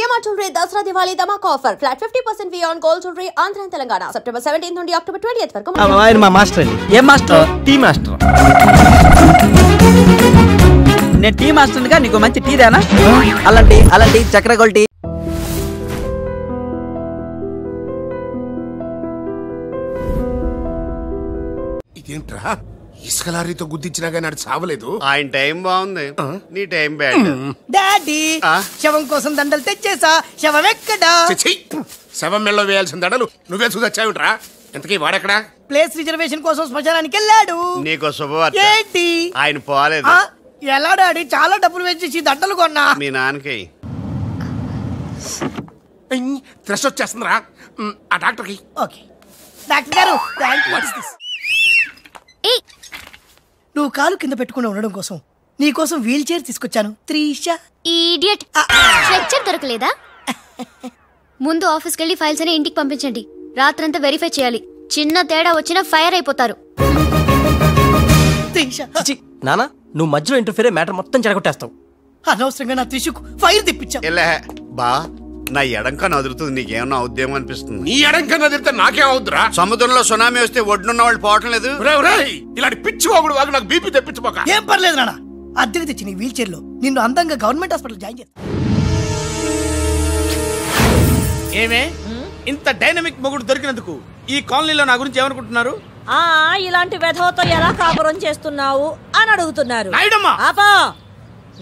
CMR jewellery Dussehra Diwali ధమాకా offer flat 50% VA on gold jewellery Andhra Telangana September 17 నుండి October 20th వరకు. ఆయన మా మాస్టర్ అండి. ఏం మాస్టర్? Tea master. నేను టీ మాస్టర్గా నీకు మంచి టీ దేనా? అలాంటి చక్కెర గోల్డ్ టీ. ఇదేంట్రా ఇసుక లారీతో గుద్దించినా గానీ అది చావలేదు. ఆయన టైం బాగుంది, నీ టైం బ్యాడ్. డాడీ శవం కోసం దండలు తెచ్చేసా. శవం ఎక్కడా? శవం మెళ్ళలో వేయాల్సిన దండలు నువ్వే చూసొచ్చావుట్రా. ఎంతకీ వాడెక్కడా? ప్లేస్ రిజర్వేషన్ కోసం శ్మశానానికి వెళ్ళాడు. నీకు శుభవార్త. ఏంటి? ఆయన పోలేదు. ఎలా డాడీ? చాలా డబ్బులు వేసి దండలు కొన్నా. మీ నాన్నకి థ్రెష్ వచ్చేస్తుందిరా. ఆ డాక్టర్కి. ఓకే డాక్టర్ గారు, నువ్వు కాలు కింద పెట్టుకుని ఉండడం కోసం నీ కోసం వీల్ చైర్ తీసుకొచ్చాను. త్రీషా ఈడియట్. స్ట్రెచ్చర్ దొరకలేదా? ముందు ఆఫీస్కి వెళ్ళి ఫైల్స్ అని ఇంటికి పంపించండి. రాత్రంతా వెరిఫై చేయాలి. చిన్న తేడా వచ్చినా ఫైర్ అయిపోతారు. నానా, నువ్వు మధ్యలో ఇంటర్ఫీర్ మ్యాటర్ మొత్తం చెడగొట్టేస్తావు. అనవసరంగా నా త్రిషుకు ఫైర్ తెప్పించా. బా నా ఎడంక నదురుతుంది, నీకేమన్నా అవుద్దేమో అనిపిస్తుంది. నీ ఎడంక నదిరితే నాకేం అవుద్దురా? సముద్రంలో సునామీ వస్తే ఒడ్డున్న వాళ్ళు పోవటం లేదు. ఇలాంటి పిచ్చి వాగుడు వాగు నాకు బీపీ తెప్పించుకోక. ఏం పర్లేదు నాన్న, అద్దెకి తెచ్చి నీ వీల్ చైర్ లో నిన్ను అందంగా గవర్నమెంట్ హాస్పిటల్ జాయిన్ చేస్తా. ఏమే ఇంత డైనమిక్ మొగుడు దొరికినందుకు ఈ కాలనీలో నా గురించి ఏమనుకుంటున్నారు? ఇలాంటి వెధవతో ఎలా కాపురం చేస్తున్నావు అని అడుగుతున్నారు.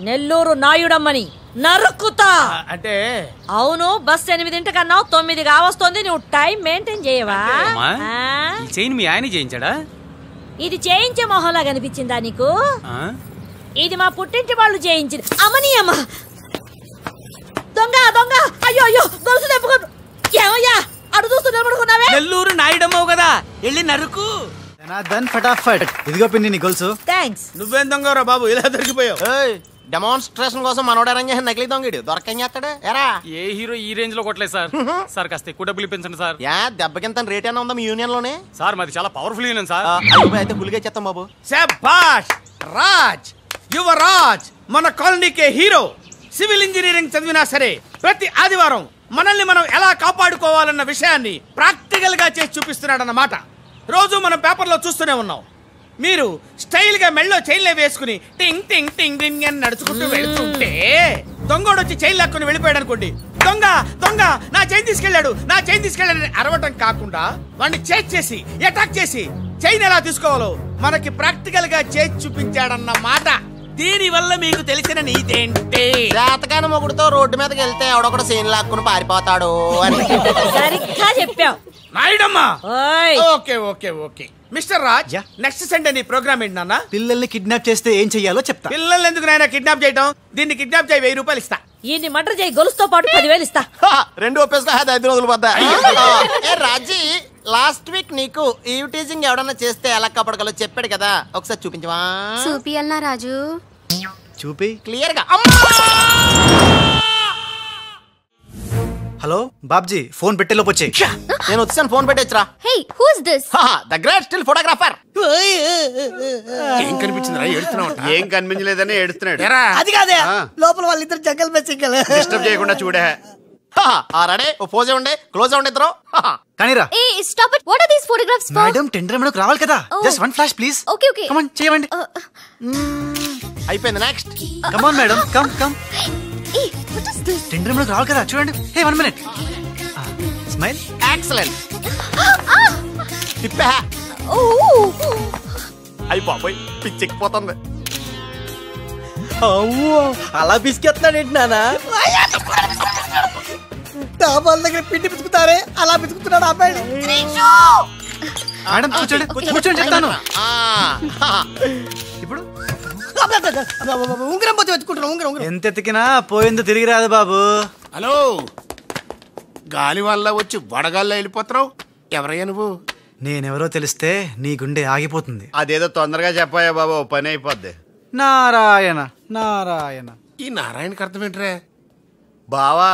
నెల్లూరు నాయుడమ్మని నరుక్కుతా అంటే. అవును, బస్ 8 కన్నావు, 9 కావస్తుంది. నువ్వు టైం మెయింటైన్ చేయవా? మీ ఆయన చేయించాడా? ఇది చేయించే మొహంలా కనిపించిందా నీకు? ఇది మా పుట్టింటి వాళ్ళు చేయించింది. అమ్మని అమ్మ దొంగ దొంగ. అయ్యో అయ్యో, గొలుసు తెప్పుకోను. ఏమయ్యా అడు చూస్తూ నిలబడుకున్నావే? నెల్లూరు నాయుడమ్మవు కదా, వెళ్ళి నరుకు. ఫటాఫట్. ఇదిగో పిన్ని నీ గొలుసు. థ్యాంక్స్. నువ్వేం దొంగరా బాబు, ఇలా దొరికిపోయావు? డెమాన్స్ట్రేషన్ కోసం మనోడు అరేంజ్ చేసిన నకిలీ దొంగడు దొరకం చేస్తాడు. ఎరా ఏ హీరో ఈ రేంజ్ లో కొట్టలేదు సార్. సార్ కాస్త ఎక్కువ డబ్బులు ఇప్పించండి సార్. దెబ్బకింత రేట్ అయినా ఉందా మీ యూనియన్ లోనే? సార్ మాది చాలా పవర్ఫుల్ యూనియన్ సార్. అయితే గులిగా చేస్తాం బాబు. శభాష్ రాజ్, యువరాజ్, మన కాలనీకే హీరో. సివిల్ ఇంజనీరింగ్ చదివినా సరే ప్రతి ఆదివారం మనల్ని మనం ఎలా కాపాడుకోవాలన్న విషయాన్ని ప్రాక్టికల్ గా చేసి చూపిస్తున్నాడన్నమాట. రోజు మనం పేపర్లో చూస్తూనే ఉన్నాం. మీరు స్టైల్ గా మెళ్ళో చైన్లే వేసుకుని టింగ్ టింగ్ టింగ్ టింగ్ అని నడుచుకుంటూ వెళ్తుంటే దొంగోడు వచ్చి చైన్ లాక్కుని వెళ్ళిపోయాడు అనుకోండి. దొంగ దొంగ నా చైన్ తీసుకెళ్లాడు, నా చైన్ తీసుకెళ్లాడని అరవటం కాకుండా వాడిని చేజ్ చేసి అటాక్ చేసి చైన్ ఎలా తీసుకోవాలో మనకి ప్రాక్టికల్ గా చేసి చూపించాడన్న మాట. దీని వల్ల మీకు తెలిసిన నీతేంటి? జాతకాన మొగుడుతో రోడ్డు మీదకి వెళ్తే ఎవడొకడు సీన్ లాక్కుని పారిపోతాడు అని. సరిగ్గా చెప్పావు నాయుడమ్మా. Okay okay okay mister Raj, next Sunday నీ ప్రోగ్రామ్ ఏంటి నాన్న? పిల్లల్ని కిడ్నాప్ చేస్తే ఏం చెయ్యాలో చెప్తా. పిల్లల్ని ఎందుకు నాయన కిడ్నాప్ చేయటం? దీన్ని కిడ్నాప్ చేయి, 1000 రూపాయలు ఇస్తా. ఈ మటర్ చేయి, గొలుసుతో పాటు 10,000 ఇస్తా. 2 ఒప్పేసుకో, 5 రోజులు పడ్డా. రాజీ, లాస్ట్ వీక్ నీకు ఈవ్ టీజింగ్ ఎవడన్నా చేస్తే ఎలా కాపాడగలో చెప్పాడు కదా, ఒకసారి చూపించవా? చూపియల్నా రాజు? చూపి క్లియర్ గా. హలో బాబ్జీ, ఫోన్ పెట్టేలోపు వచ్చాయి. నేను వచ్చాను, ఫోన్ పెట్టేచ్చరా. Hey, who is this? The great still photographer. ఏం కనిపించిందిరా? ఏడుస్తున్నావు? ఏం కనిపించలేదని ఏడుస్తున్నాడు. అది కాదే, లోపల వాళ్ళిద్దరు జంగల్ మే సింగల్. డిస్టర్బ్ చేయకుండా చూడే. రెడీ, ఓ పోజ్ ఉండే, క్లోజ్ ఉండే ఇద్దరు. కానీరా. ఏ stop it. What are these photographs for? Madam, tender మనకు రావాలి కదా. Just one flash please. Okay okay, come on చేయండి. అయిపోయింది, next. Come on madam, come come. ఏ వాట్ ఇస్ దిస్? టెండర్ మనకు రావాలి కదా, చూడండి. Hey 1 minute. స్మైల్. ఎక్సలెంట్. తిప్పా. అయ్యి బాబోయ్, పిచ్చెక్కిపోతుంది. అలా పిసికెత్తాడేంటి నానా? డాబాల దగ్గర పిండి పిసుకుతారే, అలా పిసుకుతున్నాడు అబ్బాయి. మేడం కూర్చోండి, కూర్చోండి చెప్తాను. ఇప్పుడు ఉంగరం పోతే వెతుకుంటున్నా. ఎంత ఎతికినా పోయింది తిరిగి రాదు బాబు. హలో, గాలి వల్ల వచ్చి వడగాల్లో వెళ్ళిపోతున్నావు. ఎవరయ్యా నువ్వు? నేనెవరో తెలిస్తే నీ గుండె ఆగిపోతుంది. అదేదో తొందరగా చెప్పాయా బాబు, పని అయిపోద్ది. నారాయణ నారాయణ. ఈ నారాయణకి అర్థం ఏంట్రా? బావా,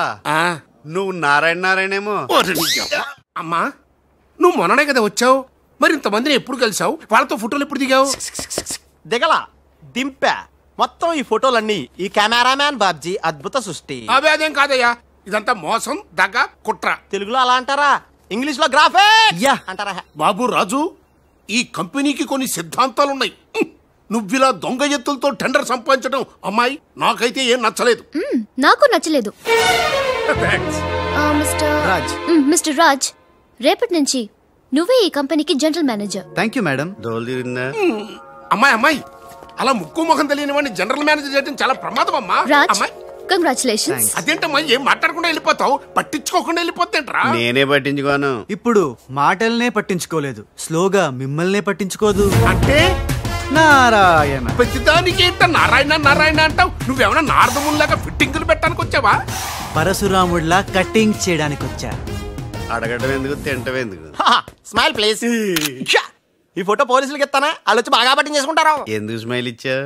నువ్వు నారాయణ నారాయణేమో. అమ్మా, నువ్వు మొన్ననే కదా వచ్చావు, మరి ఇంతమందిని ఎప్పుడు కలిసావు? వాళ్ళతో ఫోటోలు ఎప్పుడు దిగావు? దిగల, దింపా. మొత్తం ఈ ఫోటోలన్నీ ఈ కెమెరామ్యాన్ బాబ్జీ అద్భుత సృష్టి. అవే అదేం కాదయ్యా, ఇదంతా మోసం దగ్గ కుట్ర. తెలుగులో అలా అంటారా? ఇంగ్లీష్ లో గ్రాఫే అంటారా? బాబు రాజు, ఈ కంపెనీకి కొన్ని సిద్ధాంతాలున్నాయి. నువ్విలా దొంగ ఎత్తులతో టెండర్ సంపాదించడం అమ్మాయి నాకైతే ఏం నచ్చలేదు. నాకు నచ్చలేదు. మిస్టర్ రాజ్, రేపటి నుంచి నువ్వే ఈ కంపెనీకి general manager. Thank you madam. అమ్మాయి అలా ముక్కు ముఖం తెలియని వాడిని జనరల్ మేనేజర్ చేయడం చాలా ప్రమాదం అమ్మా. రాజ్, కంగ్రాచులేషన్స్. అదేంటమ్మా, ఏం మాట్లాడకుండా వెళ్ళిపోతావు? పట్టించుకోకుండా వెళ్ళిపోతేంట్రా? నేనే పట్టించుకోను. ఇప్పుడు మాటల్నే పట్టించుకోలేదు, స్లోగా మిమ్మల్నే పట్టించుకోదు అంటే నారాయణ. ప్రతిదానికి ఏంట నారాయణ నారాయణ అంటావు? నువ్వేమన్నా నారదముల్లాగా ఫిట్టింగులు పెట్టడానికి వచ్చావా? పరశురాముడిలా కటింగ్ చేయడానికి వచ్చా. అడగడం ఎందుకు, తింటం ఎందుకు? Smile please. ఈ ఫోటో పోలీసులకి ఇస్తానా? వాళ్ళు వచ్చి బాగా పట్టింగ్ చేసుకుంటారు. ఎందుకు స్మైల్ ఇచ్చా?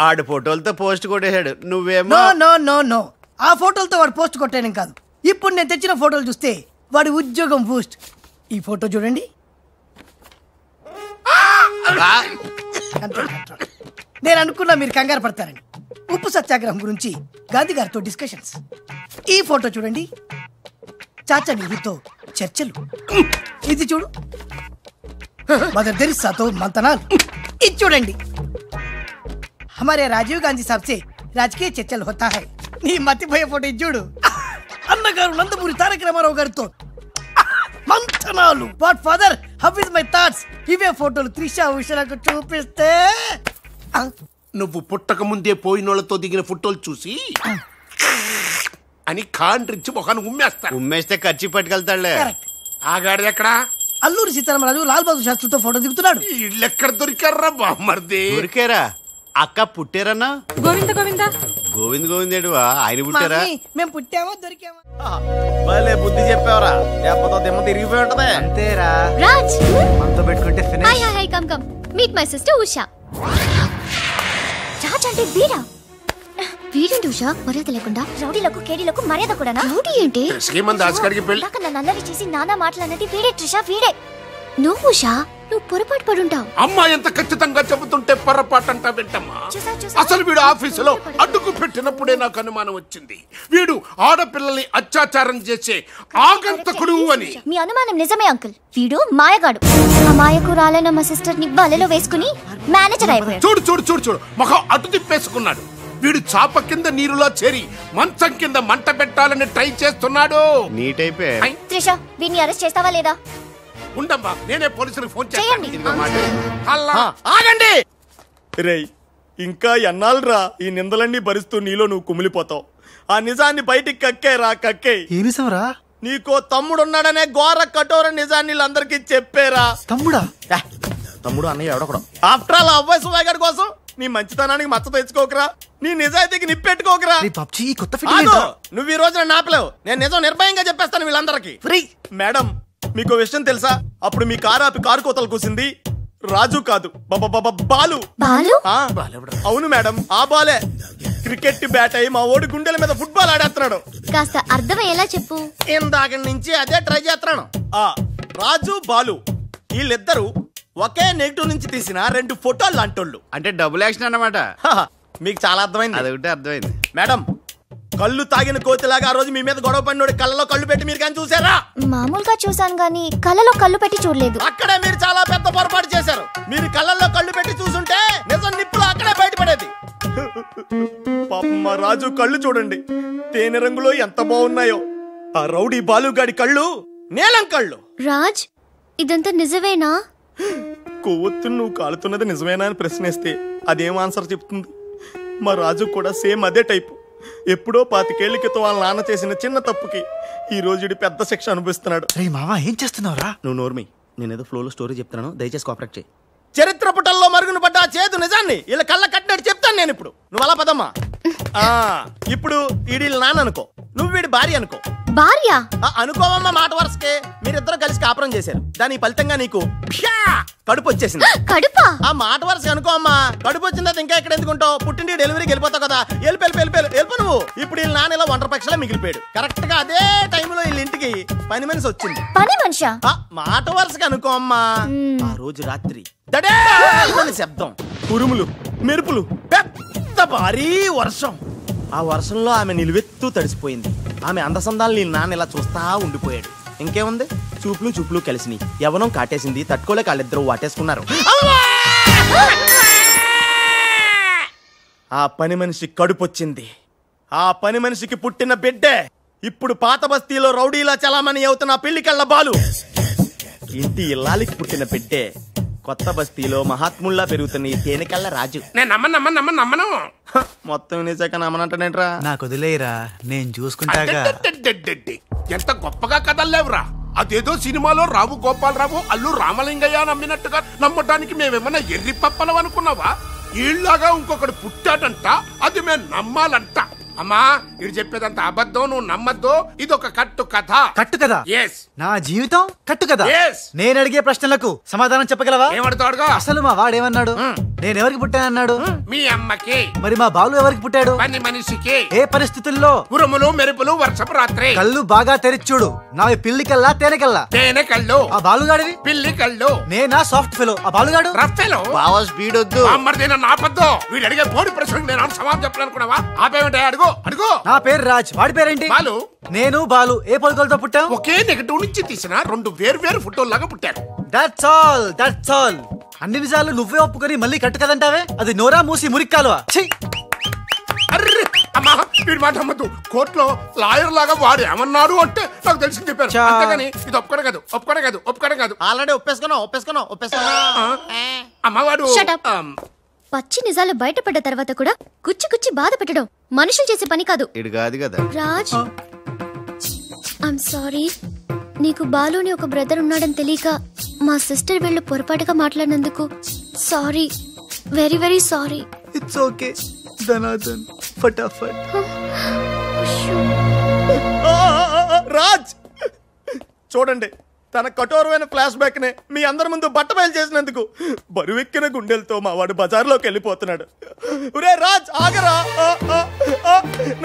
ఆడు ఫోటోలతో పోస్ట్ కొట్టేశాడు, నువ్వేమో. నో నో నో నో, ఆ ఫోటోలతో వాడు పోస్ట్ కొట్టేయడం కాదు. ఇప్పుడు నేను తెచ్చిన ఫోటోలు చూస్తే వాడి ఉద్యోగం బూస్ట్. ఈ ఫోటో చూడండి. నేను అనుకున్నా మీరు కంగారు పడతారని. ఉప్పు సత్యాగ్రహం గురించి గాంధీ గారితో డిస్కషన్స్. ఈ ఫోటో చూడండి, చాచా నెహ్రూతో చర్చలు. ఇది చూడు, మదర్ తెరిసాతో మంతనాలు. ఇది చూడండి, हमारे राजीव गांधी साहब से राजकीय चर्चल होता है. నీ మతిపోయే ఫోటో ఇది చూడు, అన్నగారు నందమూరి తారక రామారావు గారితో మంతనాలు. What father, how is my thoughts. ఇవే ఫోటోలు త్రిషా ఉషలకు చూపిస్తే నువ్వు పుట్టక ముందే పోయినోళ్లతో దిగిన ఫోటోలు చూసి అని కాండ్రించి మొహాన్ని ఉమ్మేస్తే ఖర్చు పట్టుకెళ్తాడులే. ఆగాడు ఎక్కడా? అల్లూరి సీతారామరాజు లాల్ బహదూర్ శాస్త్రితో ఫోటో దిగుతున్నాడు. వీళ్ళెక్కడ దొరికారా బామ్మర్ది? దొరికారా? అక్క పుట్టారన్నా? గోవింద గోవింద గోవింద్ గోవిందేడువా? ఆయన పుట్టారా? మేము పుట్టామో దొరికామో. భలే బుద్ధి చెప్పావరా, లేకపోతే దిమ్మ తిరిగిపోయి ఉంటది. అంతేరా, రాజ్ మనతో పెట్టుకుంటే hi hi hi, come come meet my sister Usha. Raj అంటే వీరా? వీడేంటి ఉషా మర్యాద లేకుండా? రౌడీలకు కేడీలకు మర్యాద కూడా. రౌడీ ఏంటి? నన్ను అల్లరి చేసి నానా మాటలన్నది వీడే ట్రిషా, వీడే. నువ్వు ఉషా, నువ్వు పొరపాటు పడుంటావు. అమ్మా ఎంత ఖచ్చితంగా చెబుతుంటే పొరపాటు అంటా వింటమ్మా. అసలు వీడు ఆఫీసులో అడ్డుకు పెట్టినప్పుడే నాకు అనుమానం వచ్చింది. వీడు ఆడపిల్లల్ని అత్యాచారం చేసే ఆగంతకుడు అని. మీ అనుమానం నిజమే అంకుల్. వీడు మాయగాడు. ఆ మాయకురాలైన మా సిస్టర్ ని బలలో వేసుకుని మేనేజర్ అయిపోయాడు. చూడు చూడు చూడు చూడు, మొహం అటు తిప్పేసుకున్నాడు. వీడు చాప కింద నీరులో చేరి మంచం కింద మంట పెట్టాలని ట్రై చేస్తున్నాడు. నీట్ అయిపోయి. త్రిష, వీడిని అరెస్ట్ చేస్తావా లేదా? ఉండమ్మా, నేనే పోలీసులకు ఫోన్ చేస్తాను. ఆగండి రేయ్, ఇంకా ఎన్నాళ్ళరా ఈ నిందలన్నీ భరిస్తూ నీలో నువ్వు కుమిలిపోతావు. ఆ నిజాన్ని బయటికి కక్కేరా, కక్కే. ఏ నిజంరా? నీకో తమ్ముడున్నాడనే ఘోర కఠోర నిజాన్ని వీళ్ళందరికీ చెప్పేరా. తమ్ముడా? తమ్ముడు అన్నయ్య ఎవడొకడు. ఆఫ్టర్ ఆల్ అవ్వై సుబాయ్ గారి కోసం నీ మంచితనానికి మచ్చ తెచ్చుకోకరా, నీ నిజాయితీకి నిప్పెట్టుకోకరా. నువ్వు ఈ రోజున నాపలేవు. నేను నిజం నిర్భయంగా చెప్పేస్తాను వీళ్ళందరికీ. మేడం, మీకు విషయం తెలుసా? అప్పుడు మీ కారు ఆపి కారు కోతలు కూసింది రాజు కాదు, బాలు. అవును మేడం, ఆ బాలే క్రికెట్ బ్యాట్ అయి మా ఓడి గుండెల మీద ఫుట్బాల్ ఆడేస్తున్నాడు. కాస్త అర్థమయ్యేలా చెప్పు. ఇందాక నుంచి అదే ట్రై చేస్తున్నాను. ఆ రాజు బాలు వీళ్ళిద్దరూ ఒకే నెగిటివ్ నుంచి తీసిన 2 ఫోటోలు లాంటోళ్ళు. అంటే డబుల్ యాక్షన్ అన్నమాట. మీకు చాలా అర్థమైంది. అదొకటి అర్థమైంది. మేడం, కళ్ళు తాగిన కోతిలాగా ఆ రోజు మీ మీద గొడవ పడినోడి కళ్ళలో కళ్ళు పెట్టి మీరు కానీ చూసారా? మామూలుగా చూసాను గానీ కళ్ళలో కళ్ళు పెట్టి చూడలేదు. అక్కడే మీరు చాలా పెద్ద పొరపాటు చేశారు. మీరు కళ్ళల్లో కళ్ళు పెట్టి చూసుంటే నిజం నిప్పులు అక్కడే బయటపడేది. పాపం మా రాజు కళ్ళు చూడండి, తేనె రంగులో ఎంత బాగున్నాయో. ఆ రౌడీ బాలుగాడి కళ్ళు నీలం కళ్ళు. రాజ్, ఇదంతా నిజమేనా? కొవ్వొత్తు నువ్వు కాలుతున్నది నిజమేనా అని ప్రశ్నిస్తే అదేం ఆన్సర్ చెప్తుంది? మా రాజు కూడా సేమ్ అదే టైపు. ఎప్పుడో 25 ఏళ్ల క్రితం వాళ్ళ నాన్న చేసిన చిన్న తప్పుకి ఈ రోజు పెద్ద శిక్ష అనుభవిస్తున్నాడు. మావా, ఏం చేస్తున్నావురా? నువ్వు నోర్మి, నేనేదో ఫ్లోలో స్టోరీ చెప్తున్నాను, దయచేసి కోఆపరేట్ చేయి. చరిత్ర పుటల్లో మరుగున పడ్డ ఆ చేదు నిజాన్ని ఇలా కళ్ళ కట్టినట్టు చెప్తాను నేను ఇప్పుడు. నువ్వు అలా పదమ్మా. ఇప్పుడు వీడి నాన్న అనుకో, నువ్వు వీడి భార్య అనుకో. భార్య అనుకోవమ్మా, మాట వరుసకే మీరిద్దరు కలిసి కాపురం చేశారు. దాని ఫలితంగా నీకు కడుపు వచ్చేసింది. కడుపా? ఆ మాట వరుస అనుకో అమ్మా. కడుపు వచ్చిన తర్వాత ఇంకా ఎక్కడ ఎందుకుంటావు? పుట్టింటి డెలివరీకి వెళ్ళిపోతావు కదా. వెళ్ళిపో నువ్వు. ఇప్పుడు వీళ్ళ నాన్న ఇలా ఒంటరి పక్షలా మిగిలిపోయాడు. కరెక్ట్ గా అదే టైంలో వీళ్ళ ఇంటికి పని మనిషి వచ్చింది. పని మనిషా? మాట వరుసగా అనుకో అమ్మా. ఆ రోజు రాత్రి దడే శబ్దం, ఉరుములు, మెరుపులు, పెద్ద భారీ వర్షం. ఆ వర్షంలో ఆమె నిలువెత్తు తడిసిపోయింది. ఆమె అందసందాలు నీ నాన్న ఇలా చూస్తా ఉండిపోయాడు. ఇంకేముంది, చూపులు చూపులు కలిసినాయి. యవనం కాటేసింది, తట్టుకోలేక వాళ్ళిద్దరూ వాటేసుకున్నారు. ఆ పని మనిషి కడుపొచ్చింది. ఆ పని మనిషికి పుట్టిన బిడ్డే ఇప్పుడు పాత బస్తీలో రౌడీలా చలామణి అవుతున్న పెళ్లికళ్ళ బాలు. ఇంటి ఇల్లాలికి పుట్టిన బిడ్డే కొత్త బస్తీలో మహాత్ముల్లా పెరుగుతున్న ఈ తేనెకళ్ళ రాజు. నేను నమ్మను. మొత్తం నిజాక నమ్మనంటేంట్రా? నాకు వదిలేరా, నేను చూసుకుంటాగా. ఎంత గొప్పగా కథల్లేవురా. అదేదో సినిమాలో రావు గోపాలరావు అల్లు రామలింగయ్య నమ్మినట్టుగా నమ్మటానికి మేమేమన్నా ఎర్రి పప్పలం అనుకున్నావా? ఈళ్ళగా ఇంకొకడు పుట్టాడంట, అది మేము నమ్మాలంట. అమ్మా, ఇది చెప్పేదంత అబద్ధం, నువ్వు నమ్మద్దు. ఇదొక కట్టు కథ. కట్టు కదా? ఎస్. నా జీవితం కట్టు కదా? ఎస్. నేను అడిగే ప్రశ్నలకు సమాధానం చెప్పగలవా? ఏమడతాడుగా? అసలు మా వాడేమన్నాడు? నేను ఎవరికి పుట్టానన్నాడు? మీ అమ్మకి. మరి మా బాలు ఎవరికి పుట్టాడు? పని మనిషికి. ఏ పరిస్థితుల్లో? ఉరుములు మెరుపులు వర్షపు రాత్రి. కళ్ళు బాగా తెరిచూడు. నావి పిల్లి కల్లా తేనె కల్లా? తేనె కళ్ళు. ఆ బాలుగాడివి? పిల్లి కళ్ళు. నేనా సాఫ్ట్ ఫెలో, ఆ బాలుగాడు రఫ్ ఫెలో. బావా స్పీడ్ వద్దు. అమ్మర్దైనా నాపద్దు. వీడు అడిగే బోడి ప్రశ్నకు నేను సమాధానం చెప్పాలనుకున్నావా? ఆపేమిటే? అడుగు అడుగు. నా పేరు రాజ్, వాడి పేరేంటి? బాలు. నేను బాలు ఏ పొలకలతో పుట్టాం? ఒకే నెగటివ్ నుంచి తీసిన రెండు వేరు ఫోటోల్లాగా పుట్టారు. That's all. అన్ని నిజాలు నువ్వే ఒప్పుకొని మళ్ళీ కట్టు కదంటావే? అది నోరా మూసి మురిక్కాలువా? అర్రే అమ్మా, వీడి మాట అమ్మద్దు. కోర్టులో లాయర్ లాగా వాడు ఏమన్నాడు అంటే నాకు తెలిసి చెప్పారు. అంతేగాని ఇది ఒప్పుకోవడం కాదు. ఆల్రెడీ ఒప్పేసుకున్నావు. అమ్మవాడు పచ్చి నిజాలు బయటపడ్డ తర్వాత కూడా గుచ్చి బాధ పెట్టడం మనుషులు చేసే పని కాదు. ఇడు కాదు కదా రాజ్, ఐమ్ సారీ. నీకు బాలుని ఒక బ్రదర్ ఉన్నాడని తెలియక మా సిస్టర్ వీళ్ళు పొరపాటుగా మాట్లాడినందుకు sorry, very very sorry. It's okay ధనాధన్, ఫటాఫట్. రాజ్ చూడండి, తన కఠోరమైన ఫ్లాష్ బ్యాక్ నే మీ అందరి ముందు బట్టబయలు చేసినందుకు బరువెక్కిన గుండెలతో మా వాడు బజార్లోకి వెళ్ళిపోతున్నాడు. ఒరే రాజ్, ఆగరా,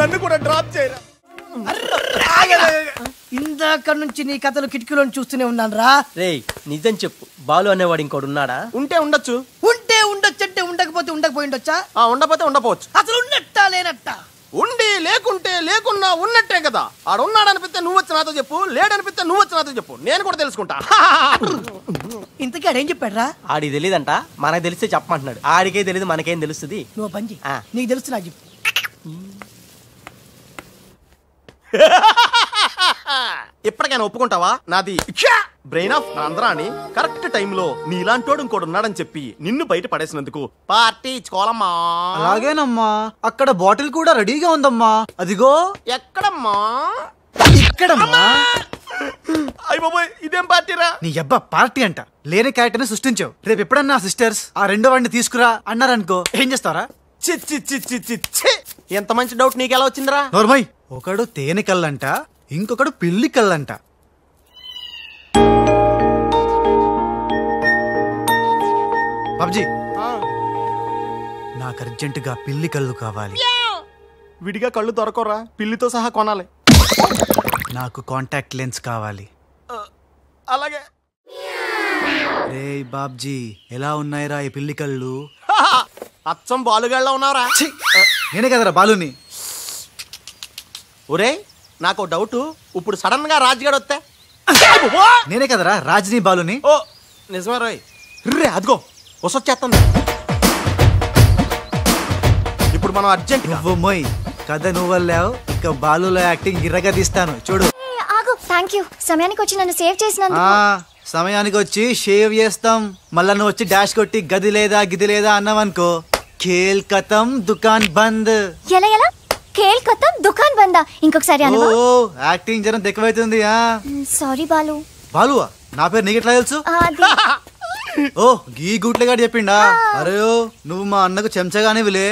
నన్ను కూడా డ్రాప్ చేయరా. ఇందాక నుంచి నీ కథలు కిటికీలో చూస్తూనే ఉన్నాను రా. రేయ్, నిజం చెప్పు, బాలు అనేవాడు ఇంకోడు ఉన్నాడా? ఉంటే ఉండొచ్చు. ఉంటే ఉండొచ్చు అంటే ఉండకపోతే ఉండకపోయి ఉండొచ్చా? ఉండపోతే ఉండపోవచ్చు. అసలు ఉన్నట్టా లేనట్టా? ఉండి లేకుంటే లేకున్నా ఉన్నట్టే కదా. ఆడున్నాడు అనిపిస్తే నువ్వు వచ్చి నాతో చెప్పు, లేడనిపిస్తే నువ్వు వచ్చి నాతో చెప్పు, నేను కూడా తెలుసుకుంటా. ఇంతకీ ఆడేం చెప్పాడు రా? ఆడికి తెలియదంట, మనకు తెలిస్తే చెప్పమంటున్నాడు. ఆడికే తెలియదు, మనకేం తెలుస్తుంది? నువ్వు పంచి నీకు తెలుసు నాకు చెప్పు. ఇప్పటికైనా ఒప్పుకుంటావా? నాది బ్రెయిన్ ఆఫ్ ఆంధ్రా అని కరెక్ట్ టైంలో నీలాంటోడు ఇంకోడు ఉన్నాడని చెప్పి నిన్ను బయట పడేసినందుకు పార్టీ ఇచ్చుకోవాలమ్మా. అలాగేనమ్మా, అక్కడ బాటిల్ కూడా రెడీగా ఉందమ్మా. అదిగో. ఎక్కడమ్మా? ఇక్కడమ్మా. అయ్య బాబోయ్, ఇదేం పార్టీరా? నీ అబ్బా పార్టీ అంట. లేని క్యారెక్టర్ ని సృష్టించావు. రేపు ఎప్పుడన్నా సిస్టర్స్ ఆ రెండో వాడిని తీసుకురా అన్నారనుకో, ఏం చేస్తారా? ఎంత మంచి డౌట్ నీకు ఎలా వచ్చిందిరా? నోర్మై, ఒకడు తేనె కళ్ళంట, ఇంకొకడు పిల్లి కళ్ళంట. బాబ్జీ, నాకు అర్జెంటుగా పిల్లి కళ్ళు కావాలి. విడిగా కళ్ళు దొరకరా, పిల్లితో సహా కొనాలి. నాకు కాంటాక్ట్ లెన్స్ కావాలి. అలాగే. రే బాబ్జీ, ఎలా ఉన్నాయిరా ఈ పిల్లి కళ్ళు? అచ్చం బాలుగాళ్ళ ఉన్నారా? నేనే కదరా బాలుని. ఒరే, నాకు డౌట్, ఇప్పుడు సడన్ గా రాజుగాడు వస్తే? నేనే కదరా రాజ్ని బాలుని. ఓ నిజమే రోయ్. రే అదిగో వసొచ్చేస్తాను. ఇప్పుడు మనం అర్జెంట్. నువ్వు మొయ్ కథ నువ్వు వెళ్ళావు, ఇక బాలులో యాక్టింగ్ గిర్రగా తీస్తాను చూడు. ఆగు, థ్యాంక్ యూ. సమయానికి వచ్చి నన్ను సేవ్ చేసినందుకు. సమయానికి వచ్చి షేవ్ చేస్తాం. మళ్ళా నువ్వు వచ్చి డాష్ కొట్టి గది లేదా గిది లేదా అన్నావనుకో, ఖేల్ ఖతం దుకాన్ బంద్. ఎలా ఖేల్ ఖతం దుకాన్ బందా? ఇంకొకసారి అనవా? ఓ యాక్టింగ్ జరం ఎక్కువైతుంది. సారీ బాలు. బాలువా? నా పేరు నీకు ఎట్లా తెలుసు? ఓ గీ గుట్లగాడు చెప్పిండా? అరే నువ్వు మా అన్నకు చెంచగానే విలే.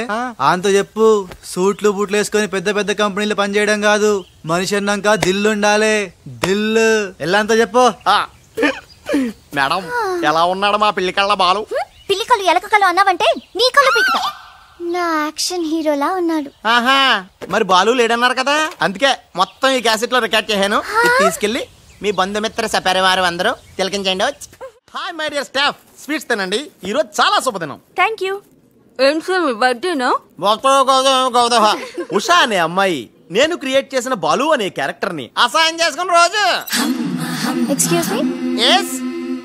అంతో చెప్పు, సూట్లు బూట్లు వేసుకొని పెద్ద పెద్ద కంపెనీలు పనిచేయడం కాదు, మనిషి అన్నాక దిల్లు ఉండాలి. దిల్లు ఎల్లంతా చెప్పు. మేడం, ఎలా ఉన్నాడు మా పిల్లి కళ్ళ బాలు? పిల్లి కళ్ళు ఎలక కళ్ళు అన్నావంటే నీ కళ్ళు పీకుతా. నా యాక్షన్ హీరోలా ఉన్నాడు. ఆహా, మరి బాలు లేడన్నారు కదా, అందుకే మొత్తం ఈ క్యాసెట్ లో రికార్డ్ చేశాను. తీసుకెళ్లి మీ బంధుమిత్ర సపరివారు అందరూ తిలకించండి. Hi my dear staff, sweets తినండి, ఈ రోజు చాలా శుభదినం. Thank you. ఉషా అనే అమ్మాయి నేను క్రియేట్ చేసిన బాలు అనే క్యారెక్టర్ ని అసైన్ చేసుకున్న రోజు. Excuse me. ఎస్.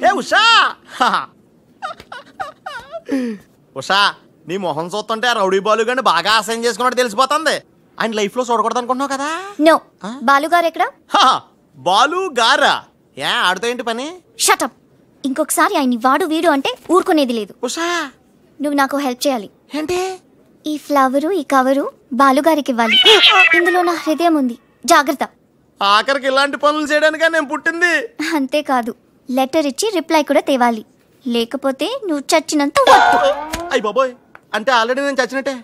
ఏ ఉషా. ఉషా నీ మొహం చూస్తుంటే రౌడీ బాలు గాని బాగా అసైన్ చేసుకున్నట్టు తెలిసిపోతుంది. ఆయన లైఫ్ లో చూడకూడదు అనుకుంటున్నావు కదా. నో. బాలు గారు ఎక్కడ? బాలు గారా? ఏ ఆడుతో ఏంటి పని? షటప్. ఇంకొకసారి ఆయన్ని వాడు వీడు అంటే ఊరుకునేది లేదు. ఉషా నువ్వు నాకు హెల్ప్ చేయాలి. ఏంటి? ఈ ఫ్లవరు ఈ కవరు బాలుగారికి ఇవ్వాలి. ఇందులో నా హృదయం ఉంది, జాగ్రత్త. ఆఖరికి ఇలాంటి పనులు చేయడానికే నేను పుట్టింది. అంతేకాదు లెటర్ ఇచ్చి రిప్లై కూడా తేవాలి, లేకపోతే నువ్వు చచ్చినంత. అయ్య బాబోయ్, అంటే ఆల్రెడీ నేను చచ్చినట్టే.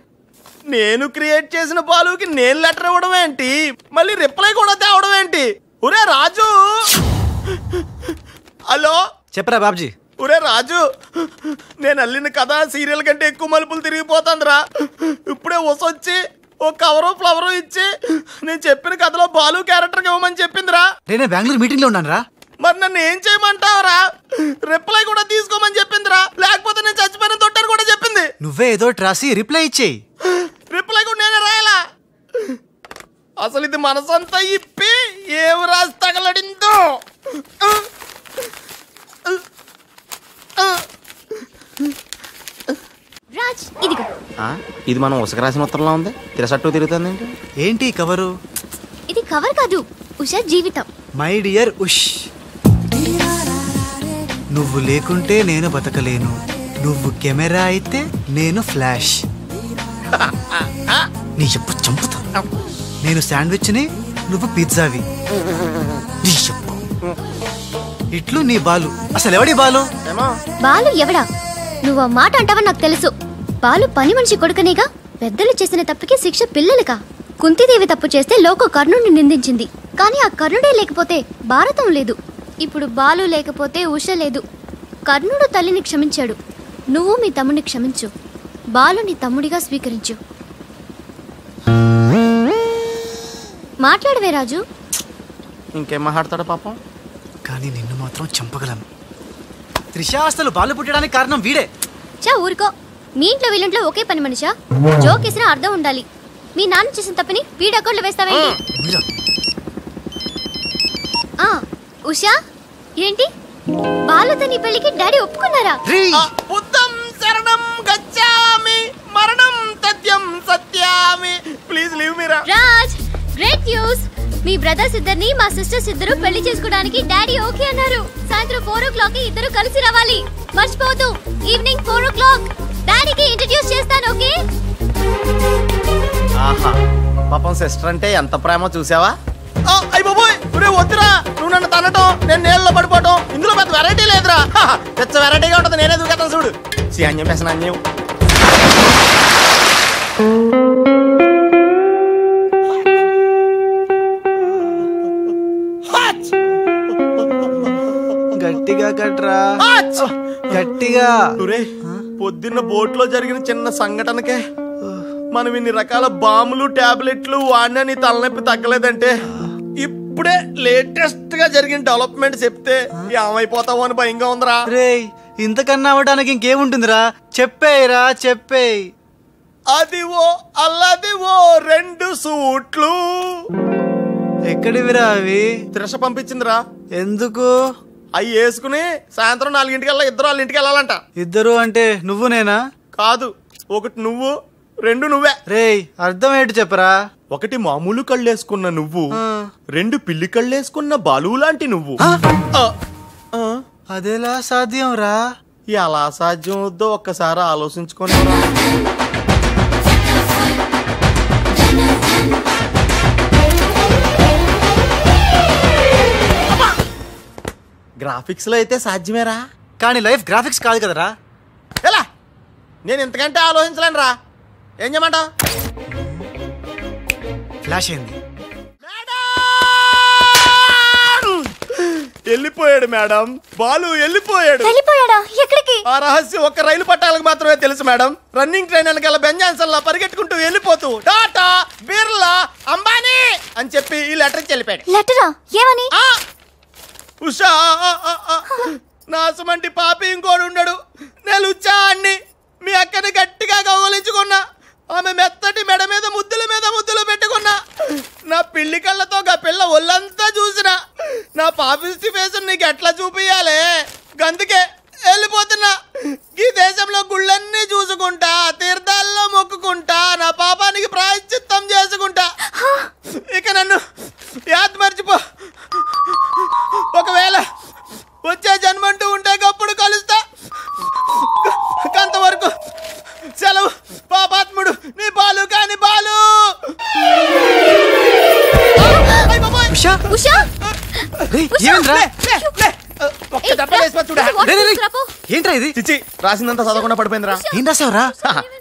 నేను క్రియేట్ చేసిన బాలుకి నేను లెటర్ ఇవ్వడం ఏంటి, మళ్ళీ రిప్లై కూడా తేవడం ఏంటి? ఒరే రాజు. హలో చెప్పరా బాబ్జీ. ఒరే రాజు, నేను అల్లిన కథ సీరియల్ కంటే ఎక్కువ మలుపులు తిరిగిపోతుందిరా. ఇప్పుడే వసొచ్చి ఓ కవరు ఫ్లవరు ఇచ్చి నేను చెప్పిన కథలో బాలు క్యారెక్టర్ ఇవ్వమని చెప్పిందిరా. నేను బెంగళూరు మీటింగ్ లో ఉన్నాను రా. మరి నన్ను ఏం చేయమంటావరా? రిప్లై కూడా తీసుకోమని చెప్పిందిరా, లేకపోతే నేను చచ్చిపోయిన తొట్టని కూడా చెప్పింది. నువ్వే ఏదో రాసి రిప్లై ఇచ్చేయి. రిప్లై కూడా నేనే రాయాలా? అసలు ఇది మనసంతా ఇప్పి ఏం రాసి తగలడిందో. రాజ్ ఇదిగో. ఇది మనం ఉసక రాసిన ఉత్తరంలో ఉంది. తిరసట్టు తిరుగుతుంది ఏంటి కవరు? ఇది కవర్ కాదు, ఉషా జీవితం. మై డియర్ ఉష్, నువ్వు లేకుంటే నేను బతకలేను. నువ్వు కెమెరా అయితే నేను ఫ్లాష్. నీ చెప్పు చంపుతా. నేను శాండ్విచ్ని, నువ్వు పిజ్జావి. నీ చెప్పు. ఇట్లు నీ బాలు. అసలు ఎవడి బాలు? బాలు ఎవడా? నువ్వు ఆ మాట అంటావని నాకు తెలుసు. బాలు పని మనిషి కొడుకనేగా. పెద్దలు చేసిన తప్పుకి శిక్ష పిల్లలకా? కుంతిదేవి తప్పు చేస్తే లోక కర్ణుడిని నిందించింది, కానీ ఆ కర్ణుడే లేకపోతే భారతం లేదు. ఇప్పుడు బాలు లేకపోతే ఉష లేదు. కర్ణుడు తల్లిని క్షమించాడు, నువ్వు మీ తమ్ముడిని క్షమించు. బాలు నీ తమ్ముడిగా స్వీకరించు. మాట్లాడవే రాజు. ఇంకేం మాట్లాడతాడు పాపం. కానీ నిన్ను మాత్రం చంపగలను. త్రిష, అసలు బాలు పుట్టడానికి కారణం వీడే. చా ఊరుకో. మీ ఇంట్లో వీళ్ళంట్లో ఒకే పని మనిషా? జోక్ వేసినా అర్థం ఉండాలి. మీ నాన్న చేసిన తప్పని వీడి అకౌంట్లో వేస్తావేంటి? ఉషా ఏంటి? బాలుతో నీ పెళ్లికి డాడీ ఒప్పుకున్నారా? బుద్ధం శరణం గచ్చామి, మరణం తథ్యం సత్యామి. ప్లీజ్ లీవ్ మీ రా. Raj, great news. మీ బ్రదర్స్ ఇద్దరిని మా సిస్టర్స్ ఇద్దరు పెళ్లి చేసుకోవడానికి డాడీ ఓకే అన్నారు. సాయంత్రం 4 o'clock కి ఇద్దరు కలిసి రావాలి. మర్చిపోవద్దు. ఈవినింగ్ 4 o'clock డాడీకి ఇంట్రడ్యూస్ చేస్తాను. ఓకే? ఆహా, పాపం సిస్టర్ అంటే ఎంత ప్రేమో చూసావా? అయ్య బాబోయ్, వద్దురా. నువ్వు నన్ను తనటం, నేను నీళ్ళలో పడిపోవటం, ఇందులో పెద్ద వెరైటీ లేదురా. పెద్ద వెరైటీగా ఉంటుంది. నేనే దూకేస్తాను చూడు. అన్యం పేసిన అన్యం. గట్టిగా కట్రా, గట్టిగా. పొద్దున్న బోట్ లో జరిగిన చిన్న సంఘటనకే మనం ఇన్ని రకాల బాంబులు టాబ్లెట్లు వాడినా నీ తలనొప్పి తగ్గలేదంటే, ఇప్పుడే లేటెస్ట్ గా జరిగిన డెవలప్మెంట్ చెప్తే ఏమైపోతావు అని భయంగా ఉందిరా. రేయ్, ఇంతకన్నా అవ్వడానికి ఇంకేముంటుందిరా? చెప్పేయరా, చెప్పేయ్. అదివో అల్లదివో 2 సూట్లు. ఎక్కడివిరా అవి? త్రిష పంపించిందిరా. ఎందుకు? అవి వేసుకుని సాయంత్రం 4 ఇద్దరు వాళ్ళ ఇంటికి వెళ్ళాలంట. ఇద్దరు అంటే నువ్వు నేనా? కాదు, 1 నువ్వు, 2 నువ్వే. రేయ్, అర్థం ఏంటి చెప్పరా? 1 మామూలు కళ్ళేసుకున్న నువ్వు, 2 పిల్లి కళ్ళేసుకున్న బాలు లాంటి నువ్వు. అదేలా సాధ్యం రా? ఎలా సాధ్యం వద్దో ఒక్కసారి ఆలోచించుకొని. గ్రాఫిక్స్ లో అయితే సాధ్యమేరా, కానీ లైఫ్ గ్రాఫిక్స్ కాదు కదరా. ఎలా? నేను ఇంతకంటే ఆలోచించలేను రా. ఏం చేయమంటావు? ఫ్లాష్ అయింది. వెళ్ళిపోయాడు మేడం. బాలు వెళ్ళిపోయాడు. వెళ్ళిపోయాడా? ఎక్కడికి? ఆ రహస్యం ఒక్క రైలు పట్టాలకు మాత్రమే తెలుసు మేడం. రన్నింగ్ ట్రైన్ వెనకాల బెంజాన్సన్ లా పరిగెట్టుకుంటూ వెళ్ళిపోతూ టాటా, బిర్లా, అంబానీ అని చెప్పి ఈ లెటర్ ఇచ్చి వెళ్ళిపోయాడు. లెటరా? ఏమని? ఉషా, నాసుమంటి పాపి ఇంకోడు ఉండడు. నేను ఉచ్చాన్ని మీ అక్కని గట్టిగా కౌగలించుకున్నా. ఆమె మెత్తటి మెడ మీద ముద్దులు పెట్టుకున్నా. నా పిల్లి కళ్ళతో గా పిల్ల ఒళ్ళంతా చూసినా. నా పాపిస్టి ఫేస్ నీకు ఎట్లా చూపియాలే? గందుకే వెళ్ళిపోతున్నా. ఈ దేశంలో గుళ్ళన్నీ చూసుకుంటా, తీర్థాల్లో మొక్కుకుంటా, నా పాపానికి ప్రాయశ్చిత్తం చేసుకుంటా. ఇక నన్ను యాద్ మర్చిపో. ఒకవేళ వచ్చే జన్మంటూ ఉంటే అప్పుడు కలుస్తా. అంతవరకు సెలవు. పాపాత్ముడు నీ బాలు కాని బాలు. ఏంట్రా ఇది? చిచి రాసిందంతా చదవకుండా పడిపోయిందిరా. ఏం రాసావురా?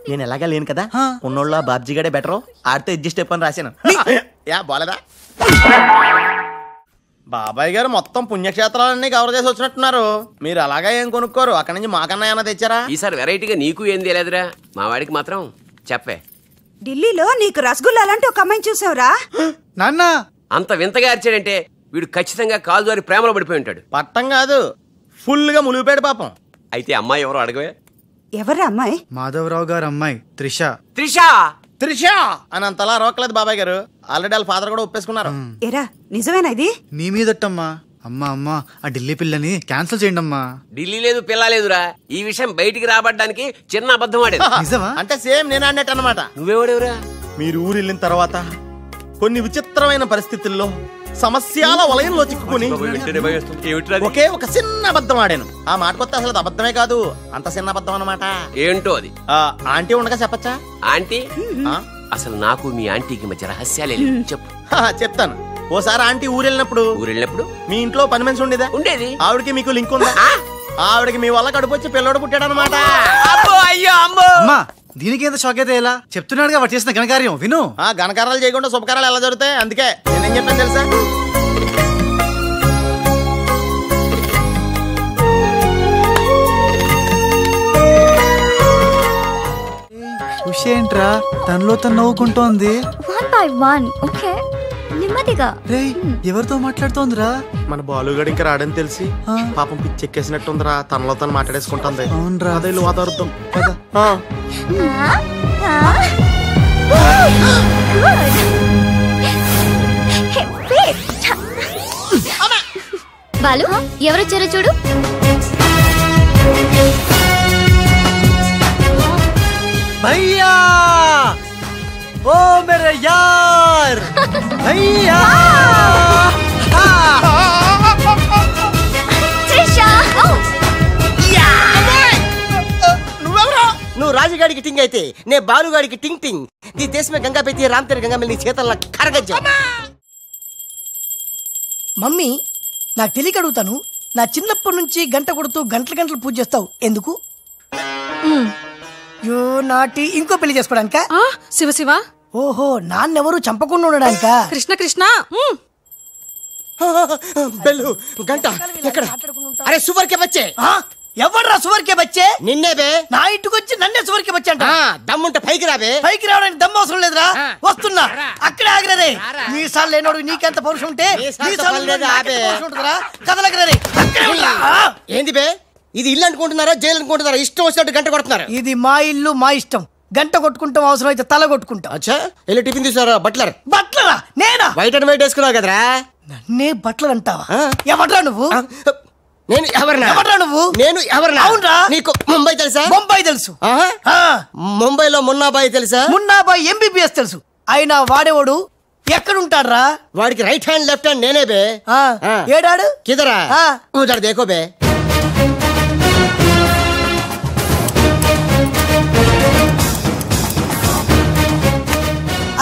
నేను ఎలాగా లేను కదా, ఉన్నోళ్ళ బాబ్జీగాడే బెటరు, ఆడితే అడ్జస్ట్ అయిపోయి రాశాను. యా బాలేదా? బాబాయ్ గారు మొత్తం పుణ్యక్షేత్రాలన్నీ కవర్ చేసి వచ్చినట్టున్నారు. మీరు అలాగా ఏం కొనుక్కోరు, అక్కడి నుంచి మాకన్నా ఏమైనా తెచ్చారా? ఈసారి వెరైటీగా నీకు ఏం తెలియదురా, మా వాడికి మాత్రం చెప్పే. ఢిల్లీలో నీకు రసగుల్లా లాంటి ఒక అమ్మాయిని చూసావురా? నాన్న అంత వింతగా అరిచాడంటే వీడు ఖచ్చితంగా కాలు జారి ప్రేమలో పడిపోయి ఉంటాడు. పట్టం కాదు, ఫుల్ గా మునిగిపోయాడు పాపం. అయితే అమ్మాయి ఎవరో అడగవే. ఎవరా అమ్మాయి? మాధవరావు గారు అమ్మాయి త్రిష. త్రిష అని అంతలా రోకలేదు బాబాయ్ గారు. ఆల్రెడీ వాళ్ళ ఫాదర్ కూడా ఒప్పేసుకున్నారు. ఎరా నిజమేనా ఇది? నీ మీదట్టమ్మా. అమ్మా ఆ ఢిల్లీ పిల్లని క్యాన్సిల్ చేయండి అమ్మా. ఢిల్లీ లేదు పిల్ల లేదురా, ఈ విషయం బయటికి రాబడ్డానికి చిన్న అబద్ధం ఆడేది. నిజమా? అంటే సేమ్ నేను అన్నట్టు అనమాట. నువ్వెవడెవరా? మీరు ఊరు వెళ్ళిన తర్వాత కొన్ని విచిత్రమైన పరిస్థితుల్లో సమస్యల వలయంలో చిక్కుకుని ఒకే ఒక చిన్న అబద్ధం ఆడాను. ఆ మాట కొత్త అసలు అబద్ధమే కాదు, అంత చిన్న అబద్ధం అన్నమాట. ఏంటో అది? ఆంటీ ఉండగా చెప్పచ్చా? ఆంటీ? అసలు నాకు మీ ఆంటీకి మధ్య రహస్యాలే చెప్పు. చెప్తాను. ఓసారి ఆంటీ ఊరెళ్ళినప్పుడు మీ ఇంట్లో పని మనిషి ఉండేది. ఆవిడకి మీకు లింక్ ఉందా? ఆవిడకి మీ వల్ల కడుపు వచ్చి పిల్లడు పుట్టాడు అనమాట. అమ్మా దీనికి ఎంత షాక్ అయితే ఎలా? చెప్తున్నాడుగా వాడు చేసిన ఘనకార్యం విను. ఘనకార్యాలు చేయకుండా శుభకార్యాలు ఎలా జరుగుతాయి? అందుకే నేనేం చెప్పాను తెలుసా? ఏంట్రా తనలో తను నవ్వుకుంటోంది. One by one. ఓకే నెమ్మదిగా. రేయ్ ఎవరితో మాట్లాడుతోందిరా? మన బాలుగాడు ఇంకా రాడని తెలిసి పాపం పిచ్చి ఎక్కేసినట్టుందిరా. తనలో తను మాట్లాడేసుకుంటుంది. అవునరా. అదే వాదార్థం. బాలు ఎవరొచ్చారో చూడు. భయ్యా ఓ మేరే యార్ భయ్యా. నువ్వు రాజుగాడికి టింగ్ అయితే నే బాలుగాడికి టింగ్ టింగ్. నీ దేశమే గంగా పెట్టి రామ్ తెర గంగా నీ చేతల్లో కరగజ్జా. మమ్మీ నాకు తెలియక అడుగుతాను, నా చిన్నప్పటి నుంచి గంట కొడుతూ గంటలు పూజ చేస్తావు ఎందుకు? యో నాటి ఇంకో పెళ్లి చేసుకోవడానికా? శివ శివ. ఓహో నాన్నెవరు చంపకుండా ఉండడానికా? కృష్ణ కృష్ణ. బెల్లు గంట ఎక్కడ? అరే సువర్కే బచ్చే. ఎవడ్రా సువర్కే బచ్చే? నిన్నే బే. నా ఇంటికి వచ్చి నన్నే సువర్కే బచ్చే అంట. దమ్ముంటే పైకి రాబే. పైకి రావడానికి దమ్ము అవసరం లేదురా, వస్తున్నా. అక్కడే ఆగిరే. నీ సార్లు లేనోడు నీకెంత పౌరుషం ఉంటే కదలగరే. ఏంది బే ఇది? ఇల్లు అనుకుంటున్నారా జైలు అనుకుంటున్నారా? ఇష్టం వచ్చినట్టు గంట కొడుతున్నారు. ఇది మా ఇల్లు మా ఇష్టం. గంట కొట్టుకుంటాం, అవసరం అయితే తల కొట్టుకుంటాం. అచ్చా వెళ్ళి టిఫిన్ తీసారా? బట్లర్. బట్లరా? నేనా? వైట్ అండ్ వైట్ వేసుకున్నావు కదరా. నన్నే బట్లర్ అంటావా? ఎవడ్రా నువ్వు? నేను ఎవరినా? ఎవడ్రా నువ్వు? నేను ఎవరినా? అవునరా. నీకు ముంబై తెలుసా? ముంబై తెలుసు. ముంబైలో మున్నాబాయి తెలుసా? మున్నాబాయి MBBS తెలుసు. అయినా వాడేవాడు ఎక్కడుంటాడ్రా? వాడికి రైట్ హ్యాండ్ లెఫ్ట్ హ్యాండ్ నేనే బే. ఏడాడు కిదరా ఉదర్ దేకో బే.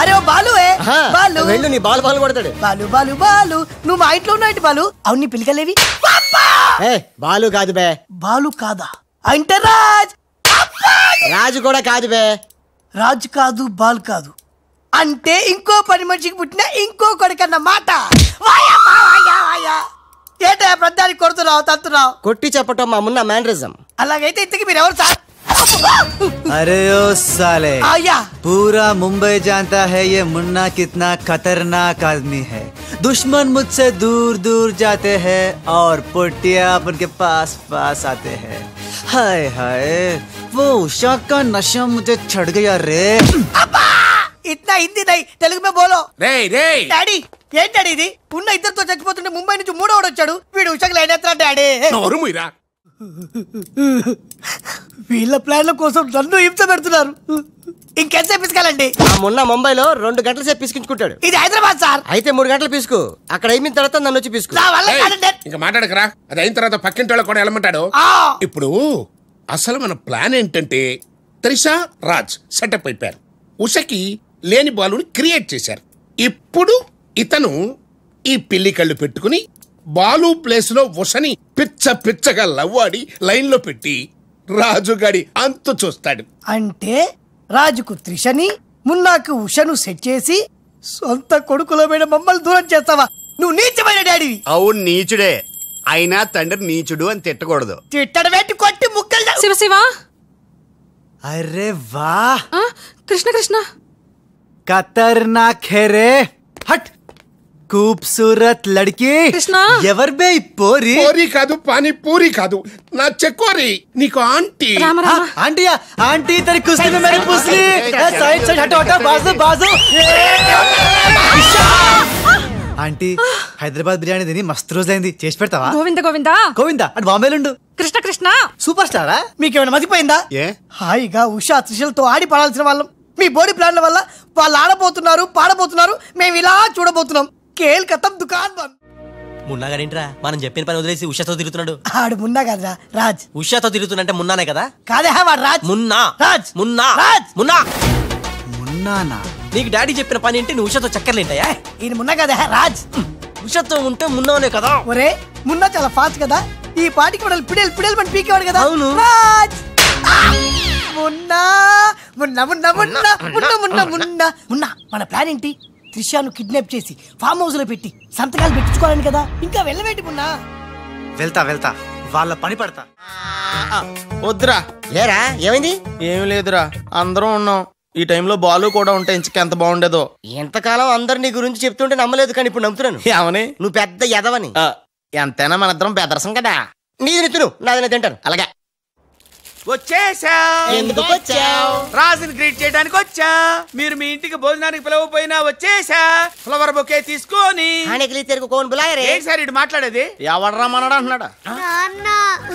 అరే బాలు బాలు వెళ్ళు, నీ బాలు బాలు కొడతాడు. బాలు బాలు బాలు నువ్వు మా ఇంట్లో ఉన్నావు బాలు. అవును నీ పిలికలేవి? బాలు కాదు బే. బాలు కాదా? అంటే రాజ్. రాజు కూడా కాదు బే. రాజు కాదు బాలు కాదు అంటే ఇంకో పని మనిషికి పుట్టిన ఇంకో కొడుకన్న మాట. ఏటా ప్రధానికి కొడుతున్నావు తత్తున్నావు? కొట్టి చెప్పటం మా మున్న మేనరిజం. అలాగైతే ఇంతకి మీరు ఎవరు సార్? अरे ओ साले आया पूरा मुंबई जानता है ये मुन्ना कितना खतरनाक आदमी है। दुश्मन मुझसे दूर दूर जाते हैं और पुट्टिया उनके पास पास आते हैं। हाय हाय वो उषा का नशा मुझे चढ़ गया रे। ఇట్లా హిందీ నై తెలుగు మే బోలో. రేయ్ రేయ్ డాడీ ఏంటి డాడీ ఇది? ఉన్న ఇద్దరితో చచ్చిపోతుంటే ముంబై నుంచి మూడోడు వచ్చాడు. వీడు ఉషాకి లైన్ ఎత్తా డాడీ. నోరు మూయరా. వీళ్ళ ప్లాన్ల కోసం నన్ను హింస పెడుతున్నారు. ఇంకెంతసేపు పిసుకాలండి? మొన్న ముంబైలో 2 గంటలు సేపు పిసుకించుకుంటాడు. ఇది హైదరాబాద్ సార్. అయితే 3 గంటలు పిసుకు. అక్కడ అయిన తర్వాత నన్ను వచ్చి పిసుకు. నా వల్ల కాదండి. ఇంకా మాట్లాడకరా. అది అయిన తర్వాత పక్కింటి వాళ్ళు కూడా వెళ్ళమంటాడు. ఇప్పుడు అసలు మన ప్లాన్ ఏంటంటే త్రిష రాజ్ సెటప్ అయిపోయారు. ఉషకి లేని బాలుని క్రియేట్ చేశారు. ఇప్పుడు ఇతను ఈ పిల్లి కళ్ళు పెట్టుకుని బాలు ప్లేస్ లో ఉషని పిచ్చగా లవ్వాడి లైన్ లో పెట్టి రాజుగాడి అంతు చూస్తాడు. అంటే రాజుకు త్రిషని మున్నాకు ఉషను సెట్ చేసి సొంత కొడుకుల మీద మమ్మల్ని దూరం చేస్తావా? నువ్వు నీచమైన డాడీ. అవును నీచుడే, అయినా తండ్రి నీచుడు అని తిట్టకూడదు. తిట్టడం పెట్టి కొట్టి ముక్కలు. శివ శివ. अरे वाह कृष्ण कृष्ण खतरनाक है रे. हट खूबसूरत लड़की. कृष्ण ఎవర్ బే పోరి? పోరి కాదు, పానీ పూరి కాదు, నా చెక్కోరి. నీకు ఆంటీ. ఆంటీయా? ఆంటీ तेरी कुश्ती में मेरी पुसली. साइड साइड हटो हटो, बाजू बाजू. ఆంటీ హైదరాబాద్ బిర్యానీ తిని మస్తు రోజులైంది, చేసి పెడతావా? గోవింద గోవింద గోవిందా అటు బాంబేలుండు. కృష్ణ కృష్ణ సూపర్ స్టారా? మీకేమైనా మతిపోయిందా? హాయిగా ఉషా త్రిషలతో ఆడి పడాల్సిన వాళ్ళం. మీ బాడీ ప్లాన్ల వల్ల వాళ్ళు ఆడబోతున్నారు, పాడబోతున్నారు. మేము ఇలా చూడబోతున్నాం. కేల్ కథం దుకాన్ బంద్. మున్నాగారేంట్రా మనం చెప్పిన పని వదిలేసి ఉషాతో తిరుగుతున్నాడు? ఆడు మున్నా కదరా రాజ్. ఉషాతో తిరుగుతున్నంటే మున్నానే కదా? కాదే వాడు రాజ్. మున్నా రాజ్. మున్నా రాజ్. మున్నా మున్నానా? నీకు డాడీ చెప్పిన పని ఏంటి? నువ్వు ఉషాతో చక్కర్లేంటాయా? ఈయన మున్నా కదా రాజ్. ఉషాతో ఉంటే మున్నానే కదా? ఒరే మున్నా చాలా ఫాస్ట్ కదా, ఈ పాటికి మనల్ని పిడేలు పిడేలు పని పీకేవాడు కదా. అవును. రాజ్. మున్నా మున్నా మున్నా మున్నా మున్నా మున్నా మున్నా మున్నా. మన ప్లాన్ ఏంటి? త్రిషాను కిడ్నాప్ చేసి ఫామ్ హౌస్ లో పెట్టి సంతకాలు పెట్టించుకోవాలని కదా. ఇంకా వెళ్ళవేంటి మున్నా? వెళ్తా వెళ్తా, వాళ్ళ పని పడతా. వద్దురా. ఏరా ఏమైంది? ఏం లేదురా, అందరం ఉన్నాం. ఈ టైంలో బాలు కూడా ఉంటే ఇంకెంత బాగుండేదో. ఎంతకాలం అందరు నీ గురించి చెప్తుంటే నమ్మలేదు, కానీ ఇప్పుడు నమ్ముతున్నాను. ఏమని? నువ్వు పెద్ద ఎదవని. ఎంతైనా మన ఇద్దరం పెదరసం కదా. నీది తిను, నాది తింటాను. అలాగే వచ్చేసా. ఎందుకు వచ్చావు? రాజుని గ్రీట్ చేయడానికి వచ్చా. మీరు మీ ఇంటికి భోజనానికి పిలవపోయినా వచ్చేసా. ఫ్లవర్ బొకే తీసుకొని. ఏంటి సార్ ఇటు మాట్లాడేది? ఎవడరా మనడా అంటున్నాడా?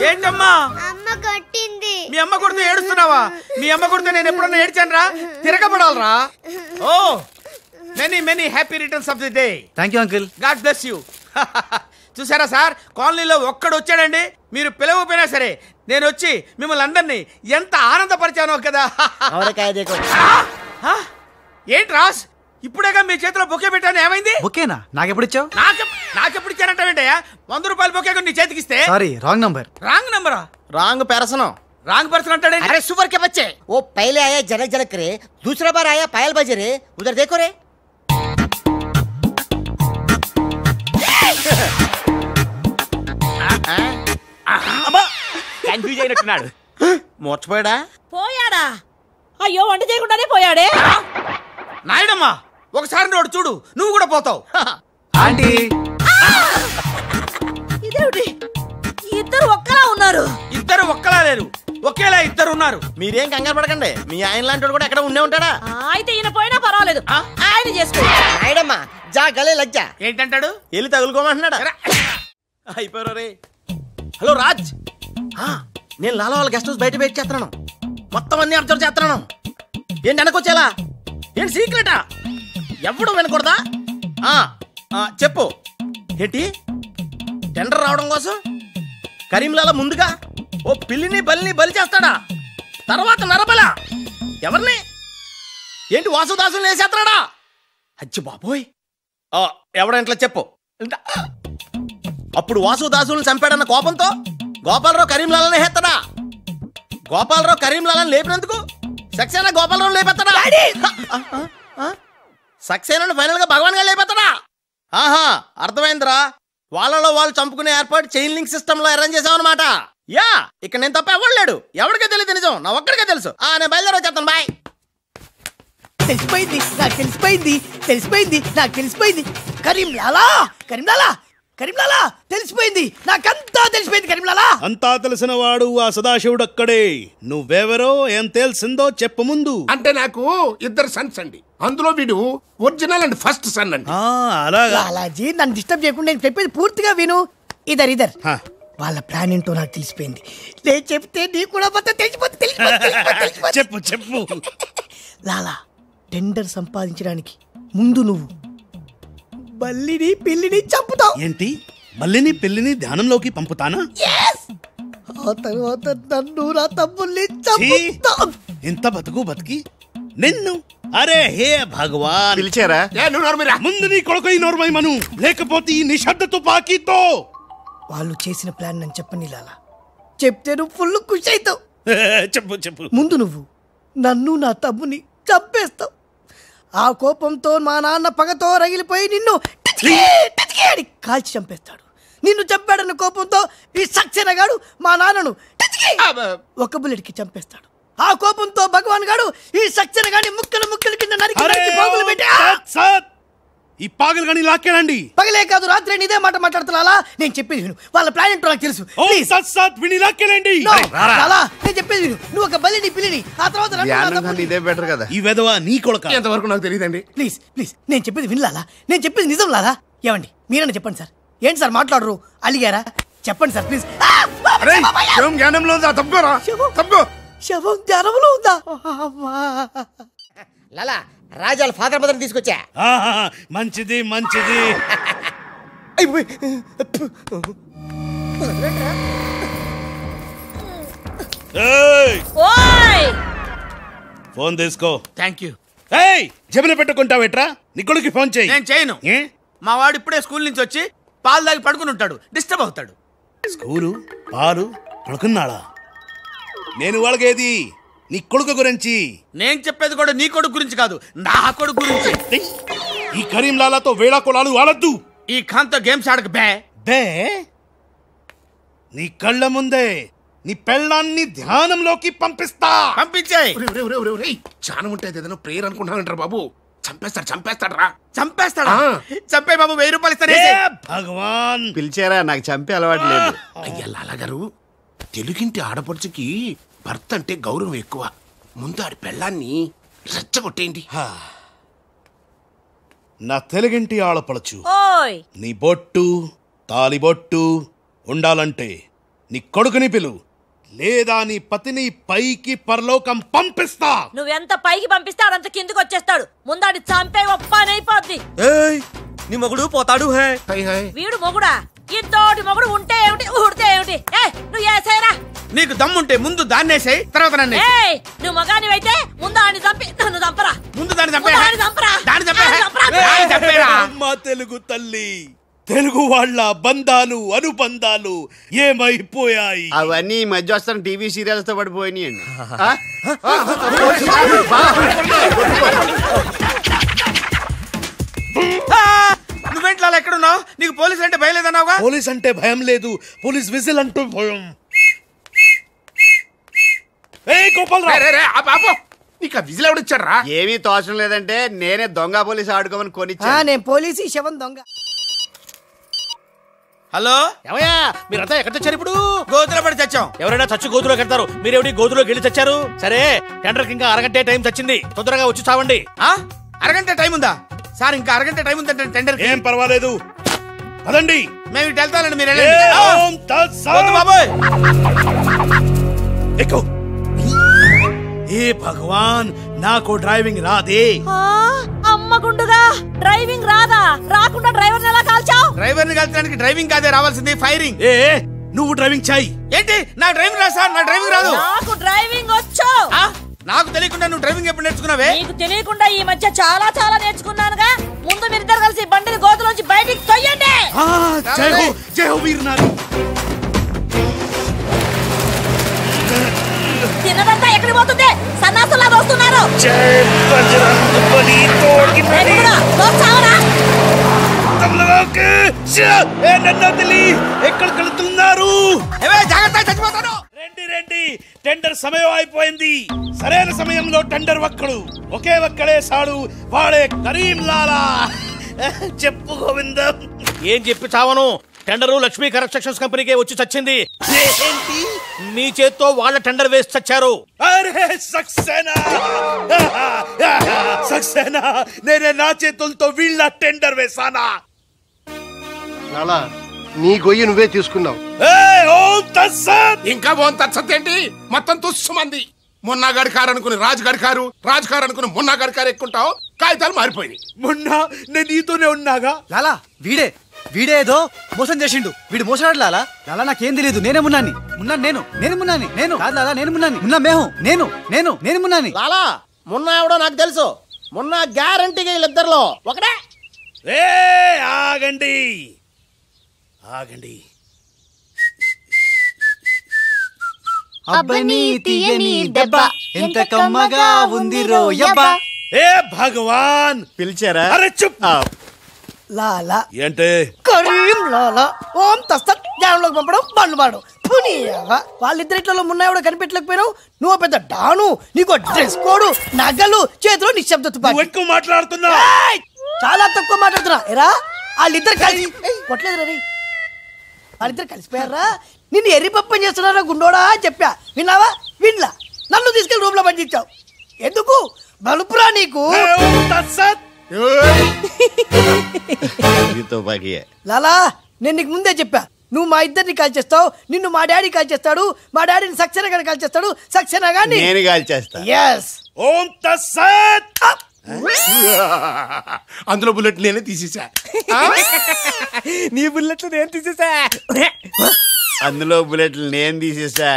ఏంటమ్మా? అమ్మ కొట్టింది. మీ అమ్మ కొడితే ఏడుస్తున్నావా? మీ అమ్మ కొడితే నేను ఎప్పుడన్నా ఏడ్చాను రా? తిరగబడాలరా. ఓ many many happy returns of the day. Thank you uncle. God bless you. చూసారా సార్, కాలనీలో ఒక్కడు వచ్చాడండి, మీరు పిలవపోయినా సరే నేను వచ్చి మిమ్మల్ని అందరినీ ఎంత ఆనందపరిచానో కదా. ఏంటి రాస్, ఇప్పుడేగా మీ చేతిలో బొకే పెట్టాను, ఏమైంది? ఓకేనా? నాకెప్పుడు ఇచ్చావు? నాకెప్పుడు ఇచ్చానంటావేంటయ్యా? 100 రూపాయలు బొకే నీ చేతికిస్తే. Sorry, wrong number. రాంగ్ నంబరా? Wrong person. రాంగ్ पर्सन अंटाडे। अरे सुपर के बच्चे, वो पहले आया जनक जनक रे, दूसरा बार आया पायल बजे रे, उधर देखो रे। కన్ఫ్యూజ్ అయినట్టున్నాడు. మోర్చిపోయాడా? పోయాడా? అయ్యో వంట చేయకుండానే పోయాడే. నాయనమ్మా ఒకసారి నోడు చూడు, నువ్వు కూడా పోతావు. ఆంటీ ఇదేమిటి, ఇద్దరు ఒక్కలా ఉన్నారు? ఇద్దరు ఒక్కలా లేరు, ఒకేలా ఇద్దరు ఉన్నారు. మీరేం కంగారు పడకండి, మీ ఆయన లాంటి కూడా ఎక్కడ ఉండే ఉంటాడా. అయితే ఈయన పోయినా పర్వాలేదు, ఆయన చేసుకో. నాయనమ్మా జా గలే లజ్జా. ఏంటంటాడు? వెళ్ళి తగులుకోమంటున్నాడా? అయిపోయారు రే. హలో రాజ్, నేను లాలా వాళ్ళ గెస్ట్ హౌస్ బయట వెయిట్ చేస్తున్నాను, మొత్తం అన్ని అబ్జర్వ్ చేస్తున్నాను. ఏంటి వెనకొచ్చేలా? ఏంటి సీక్రెటా? ఎవడు వినకూడదా? చెప్పు. ఏంటి టెండర్ రావడం కోసం కరీంలాలా ముందుగా ఓ పిల్లిని బలిని బలి చేస్తాడా? తర్వాత నరబల ఎవరిని? ఏంటి వాసుదాసుని వేసేస్తున్నాడా? అచ్చి బాబోయ్, ఎవడంట్లా చెప్పు. అప్పుడు వాసుదాసులను చంపాడన్న కోపంతో గోపాలరావు కరీంలాలని హేస్తాడా? గోపాలరావు కరీంలాలని లేపినందుకు సక్సేనా గోపాలరావు లేపెత్తాడా? సక్సేనాను ఫైనల్ గా భగవాన్ గా లేపెత్తాడా? ఆహా, అర్థమైందిరా. వాళ్ళలో వాళ్ళు చంపుకునే ఏర్పాటు చైన్ లింక్ సిస్టమ్ లో అరేంజ్ చేసామన్నమాట. యా, ఇక్కడ నేను తప్ప ఎవరు లేడు, ఎవరికే తెలియదు నిజం, నా ఒక్కడికే తెలుసు. నేను బయలుదేరి వచ్చేస్తాను, బాయ్. తెలిసిపోయింది నాకు, తెలిసిపోయింది నాకు తెలిసిపోయింది. కరీంలాలా కరీంలాలా కరీంలాలా తెలిసిపోయింది, నాకంతా తెలిసిపోయింది కరీంలాలా. అంతా తెలిసిన వాడు ఆ సదాశివుడు అక్కడే. నువ్వెవరో ఏం తెలిసిందో చెప్పు ముందు. అంటే నాకు 2 సన్స్ అండి, అందులో వీడు ఒరిజినల్ అండ్ ఫస్ట్ సన్ అండి. అలాగా లాలాజీ నన్ను డిస్టర్బ్ చేయకుండా నేను చెప్పేది పూర్తిగా విను. ఇదర్ వాళ్ళ ప్లాన్ ఏంటో నాకు తెలిసిపోయింది. నేను చెప్తే నీకు కూడా మొత్తం తెలిసిపోతుంది. చెప్పు చెప్పు. లాలా, టెండర్ సంపాదించడానికి ముందు నువ్వు బల్లిని పిల్లిని చంపుతావు. ఏంటి? మల్లిని పిల్లిని ధ్యానంలోకి పంపుతానా? ఆ తర్వాత నన్ను నా తమ్ముల్ని చంపుతావు. ఇంత బతికి నిన్ను? అరే హే భగవాన్, పిలిచారా? ముందు నీ కొడుకు ఈ నోర్మైమను, లేకపోతే ఈ నిశ్శబ్ద తుపాకీతో. వాళ్ళు చేసిన ప్లాన్ నన్ను చెప్పని లాలా, చెప్తే నువ్వు ఫుల్ ఖుషి అవుతావు. చెప్పు చెప్పు. ముందు నువ్వు నన్ను నా తమ్ముని చంపేస్తావు. ఆ కోపంతో మా నాన్న పగతో రగిలిపోయి నిన్ను అని కాల్చి చంపేస్తాడు. నిన్ను చంపాడన్న కోపంతో ఈ సక్సేనా మా నాన్నను ఒక బుల్లెట్కి చంపేస్తాడు. ఆ కోపంతో భగవాన్ గాడు ఈ సక్సేనా గాని ముక్కలు కింద నరికి పోగులు పెట్టి ఈ పాగలు గాని లాక్కేనండి. పగలే కాదు రాత్రి ఇదే మాట మాట్లాడుతున్నా. నేను చెప్పేది విను, వాళ్ళ ప్లాన్ ఏంటో నాకు తెలుసు. నేను చెప్పేది విను. నువ్వు ఒక బలిని పిల్లిని, ఆ తర్వాత ఇదే బెటర్ కదా. ఈ వెధవ నీ కొడుకు ఎంతవరకు నాకు తెలియదండి. ప్లీజ్ నేను చెప్పేది వినలాలా, నేను చెప్పేది నిజం లాలా. ఏమండి మీరన్నా చెప్పండి సార్. ఏంటి సార్ మాట్లాడరు? అలిగారా? చెప్పండి సార్ ప్లీజ్. జ్ఞానంలో ఉందా? తప్పుకోరా, తప్పుకో. శవం జ్ఞానంలో ఉందా? లాలా, రాజాల ఫాదర్ మదర్ తీసుకొచ్చా. మంచిది మంచిది. ఫోన్ తీసుకో. Thank you. జమిన పెట్టుకుంటావేట్రా? నిక్కుడికి ఫోన్ చేయి. నేను చేయను. మా వాడు ఇప్పుడే స్కూల్ నుంచి వచ్చి పాలు తాగి పడుకుని ఉంటాడు, డిస్టర్బ్ అవుతాడు. స్కూలు పాలు పడుకున్నాడా? నేను వాళ్ళకేది నీ కొడుకు గురించి. నేను చెప్పేది కూడా నీ కొడుకు గురించి కాదు, నా కొడుకు గురించి. ఈ కరీంలాలాతో వేళా కొలాలు ఆడద్దు. ఈ ఖాన్తో గేమ్స్ ఆడక బే. నీ కళ్ళ ముందే నీ పెళ్ళాన్ని ధ్యానంలోకి పంపిస్తా. పంపించాయి. ధ్యానం ఉంటే ఏదైనా ప్రేయర్ అనుకుంటానంటారు బాబు. చంపేస్తాడు రా. చంపేస్తాడా? చంపే బాబు, 1000 రూపాయలు ఇస్తానే. భగవాన్ పిలిచారా? నాకు చంపే అలవాటు లేదు. అయ్యా లాలా గారు, తెలుగింటి ఆడపడుచుకి భర్త అంటే గౌరవం ఎక్కువ. ముందు ఆడి పెళ్ళాన్ని రెచ్చగొట్టేయండి. నా తెలుగింటి ఆడపడచ్చు ఓయ్ నీ బొట్టు తాలిబొట్టు ఉండాలంటే నీ కొడుకుని పిలు, లేదా నీ పతిని పైకి పరలోకం పంపిస్తా. నువ్వెంత పైకి పంపిస్తాడు అంత కిందకి వచ్చేస్తాడు. ముందాడి చంపే ఒప్పనైపోద్ది. నీ మొగుడు పోతాడు. వీడు మొగుడా? ఇంతోటి మొగుడు ఉంటే ఏమిటి, ఊడితే ఏమిటి? నువ్వు ఏసేరా. నీకు దమ్ముంటే ముందు దాన్నేసేయ్, తర్వాత నన్ను. నువ్వు మగానివైతే ముందు ఆడిని చంపి నన్ను చంపరా. ముందు దాన్ని చంపే. అమ్మా తెలుగు తల్లి, తెలుగు వాళ్ళ బంధాలు అనుబంధాలు ఏమైపోయాయి? అవన్నీ ఈ మధ్య వస్తున్న టీవీ సీరియల్స్ తో పడిపోయినాయండి. నువ్వేంట్లో ఎక్కడున్నావు? నీకు పోలీస్ అంటే భయం లేదన్నావుగా? పోలీస్ అంటే భయం లేదు, పోలీస్ విజిల్ అంటూ భయం. నీకు విజిల్ ఎవడిచ్చారా? ఏమీ తోచడం లేదంటే నేనే దొంగ పోలీస్ ఆడుకోమని కొనిచ్చా. నేను పోలీసు, శవం దొంగ. హలో ఏమయ్యా, మీరంతా ఎక్కడ తెచ్చారు ఇప్పుడు? గోతులో పడి చచ్చాం. ఎవరైనా చచ్చు గోతులో కడతారు, మీరేమిటి గోతులోకి వెళ్ళి చచ్చారు? సరే, టెండర్కి ఇంకా అరగంటే టైం చచ్చింది, తొందరగా వచ్చి చావండి. అరగంట టైం ఉందా సార్? ఇంకా అరగంట టైం ఉందంటే టెండర్. ఏం పర్వాలేదు, పదండి. మేము ఇటు వెళ్తానండి, మీరు బాబాయ్ ఎక్కు. ఏ భగవాన్, నాకు డ్రైవింగ్ రాదే. అమ్మ గుండుగా, డ్రైవింగ్ రాదా? రాకుండా డ్రైవర్ ఎలా కాల్చావు? డ్రైవర్ ని కాల్చడానికి డ్రైవింగ్ కాదే రావాల్సింది, ఫైరింగ్. నువ్వు డ్రైవింగ్ చాయి. ఏంటి? నా డ్రైవింగ్ రాదు సార్, నా డ్రైవింగ్ రాదు. నాకు డ్రైవింగ్ వచ్చు. నాకు తెలియకుండా నువ్వు డ్రైవింగ్ ఎప్పుడు నేర్చుకున్నావే? నీకు తెలియకుండా ఈ మధ్య చాలా చాలా నేర్చుకున్నానుగా. ముందు మీరిద్దరు కలిసి బండిని గోతులోంచి బయటికి తొయ్యండి. జై హో వీరనారి. తిన్నదంతా ఎక్కడికి పోతుంది? సన్నాసులా వస్తున్నారు. ఎక్కడికి వెళ్తున్నారు? చచ్చిపోతాను. రండి, టెండర్ సమయం అయిపోయింది. సరైన సమయంలో టెండర్ ఒక్కడు, ఒకే ఒక్కడే సాడు, వాడే కరీం లాలా. చెప్పు గోవిందం. ఏం చెప్పి చావను? టెండరు లక్ష్మీ కన్స్ట్రక్షన్స్ కంపెనీకే వచ్చి చచ్చింది. ఏంటి మీ చేత్తో వాళ్ళ టెండర్ వేసి చచ్చారు? అరే సక్సేనా, సక్సేనా, నేనే నా చేతులతో వీళ్ళ టెండర్ వేసానా? లాలా నీ గొయ్యి నువ్వే తీసుకున్నావు. ఇంకా ఓం తత్సత్ ఏంటి? మొత్తం తుస్సుమంది. మున్నాగడి కారు అనుకుని రాజుగడి కారు, రాజుగారు అనుకుని మున్నాగడి కారు ఎక్కుంటావు. కాగితాలు మారిపోయినాయి. మొన్నా నేను నీతోనే ఉన్నాగా. లాలా వీడే ఏదో మోసం చేసిండు. వీడు మోసగాడు లాలా. లాలా నాకేం తెలియదు. నేనే మున్నాని. కాదు లాలా, నేను మున్నాని. మున్నా మేహు నేను మున్నాని. లాలా మున్నా ఎవడో నాకు తెలుసు. మున్నా గ్యారంటీగా వీళ్ళిద్దరిలో ఒకటే. ఆగండి ఆగండి. అబ్బని తీయని దెబ్బ ఎంత కమ్మగా ఉంది రోయబ్బా. ఏ భగవాన్ పిలిచారా? అరే చుప్. లాలా ఏంటే కరీం లాలా ఓం తస్తత్ జ్ఞానంలోకి పంపడం బండ్లు పాడడం. వాళ్ళిద్దరిట్లో మున్నాయో కనిపెట్టలేకపోయినావు. నువ్వు పెద్ద డాను. నీకు డ్రెస్ కోడు, నగలు, చేతిలో నిశ్శబ్ద తుపాకీ. ఎక్కువ మాట్లాడుతున్నా. చాలా తక్కువ మాట్లాడుతున్నా. ఎరా వాళ్ళిద్దరు కలిసి కొట్టలేదు రీ. వాళ్ళిద్దరు కలిసిపోయారా? నిన్ను ఎర్రిపప్పని చేస్తున్నారా గుండోడా అని చెప్పా. విన్నావా? వినలా. నన్ను తీసుకెళ్లి రూమ్ లో పండించావు. ఎందుకు? బలుపురా నీకు. లాలా నేను నీకు ముందే చెప్పా. నువ్వు మా ఇద్దరిని కాల్ చేస్తావు. నిన్ను మా డాడీ కాల్ చేస్తాడు. మా డాడీని సక్సేనా గారిని కాల్ చేస్తాడు. సక్సేనా గారిని నేను కాల్ చేస్తా. yes ఓం తత్సత్. అందులో బుల్లెట్ నేనే తీసేసా. నీ బుల్లెట్లు నేను తీసేసా. అందులో బుల్లెట్లు నేను తీసేసా.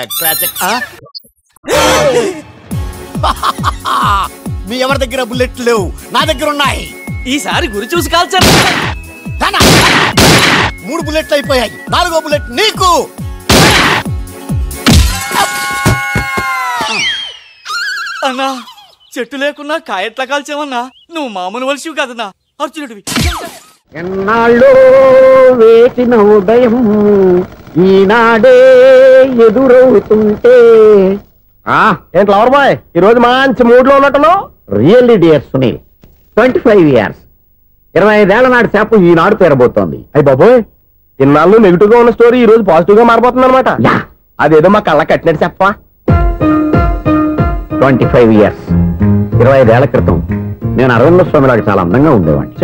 మీ ఎవరి దగ్గర బుల్లెట్లు లేవు, నా దగ్గర ఉన్నాయి. ఈసారి గురి చూసి కాల్చారు. 3 బుల్లెట్లు అయిపోయాయి. 4వ బుల్లెట్ నీకు. అన్నా చెట్టు లేకున్నా కాయట్లా కాల్చావన్నా. నువ్వు మామూలు వలసివి కదన్నా, అర్జునుడివి. ఎన్నాళ్ళో వేసిన ఉదయం ఈనాడే ఎదురవుతుంటే. ఏంటి లవర్ బాయ్, ఈ రోజు మంచి మూడ్ లో ఉన్నట్టున్నావు. రియల్లీ డియర్ సునీల్, 25 years 25 ఏళ్ల నాటి శాపం ఈనాడు పేరబోతోంది. అయ్యి బాబోయ్, ఇన్నాళ్ళు నెగిటివ్ గా ఉన్న స్టోరీ ఈ రోజు పాజిటివ్ గా మారిపోతుంది అనమాట. అదేదో మా కళ్ళ కట్టినట్టు చెప్పా. 25 years 25 ఏళ్ల క్రితం నేను అరవింద స్వామి లాగా చాలా అందంగా ఉండేవాడిని.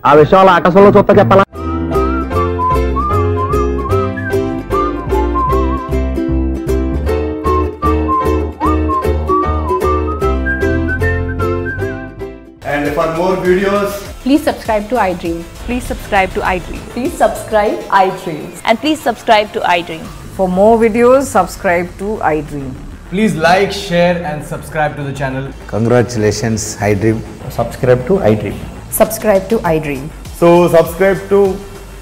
ఆ విషయాలు ఆకాశంలో చూస్తా చెప్పాలా? And for more videos, please subscribe to iDream. Please subscribe to iDream. Please subscribe iDream. And please subscribe to iDream. For more videos, subscribe to iDream. please like, share and subscribe to the channel. Congratulations, iDream. Subscribe to iDream. Subscribe to iDream. So subscribe to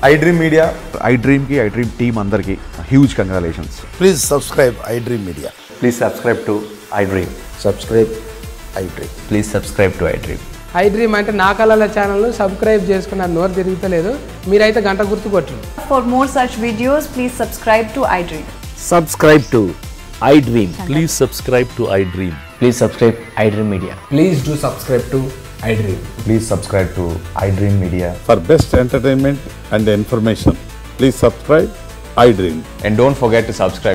iDream Media. iDream ki iDream team andarki huge congratulations. Please subscribe iDream Media. Please subscribe to iDream. Subscribe iDream. Please subscribe to iDream. iDream అంటే నా కళల channel subscribe చేసుకున్న నోరు తిరుగుతలేదు. మీరైతే గంట గుర్తు కొట్టండి. For more such videos, please subscribe to iDream. Subscribe to iDream. Please subscribe to iDream. Please subscribe iDream Media. Please do subscribe to iDream. Please subscribe to iDream Media. For best entertainment and information, please subscribe iDream. And don't forget to subscribe.